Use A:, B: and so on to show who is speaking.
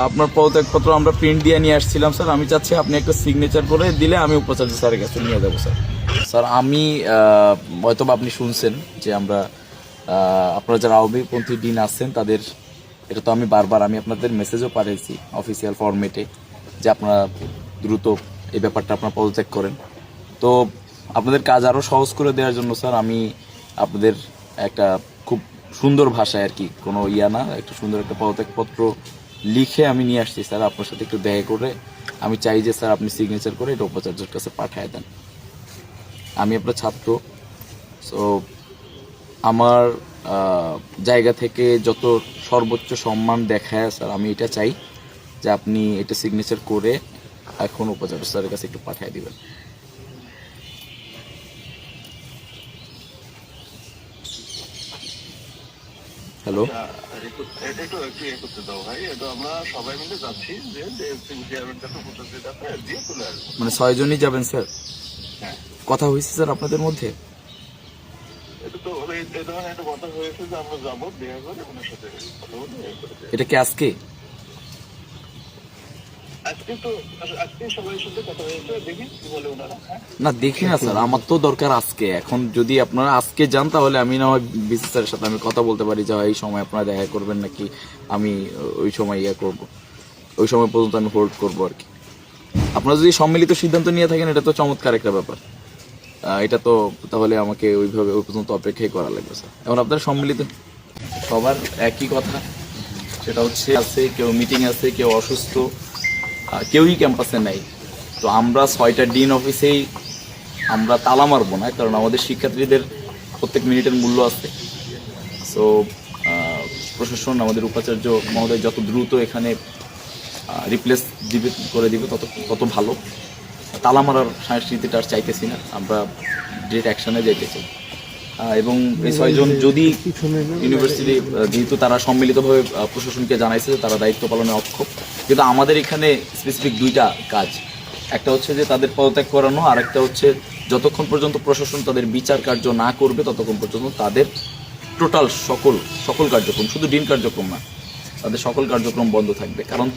A: আপনার পদত্যাগপত্র আমরা প্রিন্ট দিয়ে নিয়ে আসছিলাম স্যার। আমি চাচ্ছি আপনি একটা সিগনেচার করে দিলে আমি উপাচার্য স্যারের কাছে নিয়ে যাবো স্যার। স্যার আমি হয়তো আপনি শুনছেন যে আমরা আপনারা যারা আওয়ামীপন্থী ডিন আছেন তাদের, এটা তো আমি বারবার আপনাদের মেসেজও পাঠিয়েছি অফিসিয়াল ফরম্যাটে যে আপনারা দ্রুত এই ব্যাপারটা আপনারা পদত্যাগ করেন। তো আপনাদের কাজ আরও সহজ করে দেওয়ার জন্য স্যার আমি আপনাদের একটা খুব সুন্দর ভাষায় আর কি, কোনো না, একটা সুন্দর একটা পদত্যাগপত্র লিখে আমি নিয়ে আসছি স্যার। আপনার সাথে একটু দেখা করে আমি চাই যে স্যার আপনি সিগনেচার করে এটা উপাচার্যের কাছে পাঠিয়ে দেন। আমি আপনার ছাত্র, সো আমার জায়গা থেকে যত সর্বোচ্চ সম্মান দেখায় স্যার আমি এটা চাই যে আপনি এটা সিগনেচার করে এখন উপাচার্য স্যারের কাছে একটু পাঠিয়ে দিবেন। হ্যালো, মানে 6 জনই যাবেন স্যার? কথা হয়েছে স্যার আপনাদের মধ্যে? এটা কি আজকে? না দেখি না স্যার, আমার তো দরকার আজকে। এখন যদি আপনারা আজকে যান তাহলে আমি না হয় বিসি স্যারের সাথে আমি কথা বলতে পারি যে এই সময় আপনারা দেখা করবেন নাকি আমি ওই সময় করব, ওই সময় পর্যন্ত আমি হোল্ড করবো আর কি। আপনারা যদি সম্মিলিত সিদ্ধান্ত নিয়ে থাকেন এটা তো চমৎকার একটা ব্যাপার। এটা তো তাহলে আমাকে ওইভাবে ওই পর্যন্ত অপেক্ষাই করা লাগবে স্যার। এখন আপনারা সম্মিলিত সবার একই কথা, সেটা হচ্ছে আছে কেউ মিটিং আছে, কেউ অসুস্থ, কেউই ক্যাম্পাসে নাই। তো আমরা 6টা ডিন অফিসেই আমরা তালা মারবো না, কারণ আমাদের শিক্ষার্থীদের প্রত্যেক মিনিটের মূল্য আছে। সো প্রশাসন আমাদের উপাচার্য মহোদয় যত দ্রুত এখানে রিপ্লেস করে দিবে তত ভালো। তালা মারার সংস্কৃতিটা আর চাইতেছি না, আমরা ডিরেক্ট অ্যাকশনে যাইতে চাই। এবং এই 6 জন যদি ইউনিভার্সিটি যেহেতু তারা সম্মিলিতভাবে প্রশাসনকে জানাইছে তারা দায়িত্ব পালনে অক্ষম, কিন্তু আমাদের এখানে স্পেসিফিক 2টা কাজ, একটা হচ্ছে যে তাদের পদত্যাগ করানো, আর একটা হচ্ছে যতক্ষণ পর্যন্ত প্রশাসন তাদের বিচার কার্য না করবে ততক্ষণ পর্যন্ত তাদের টোটাল সকল কার্যক্রম, শুধু ডিন কার্যক্রম না, তাদের সকল কার্যক্রম বন্ধ থাকবে। কারণ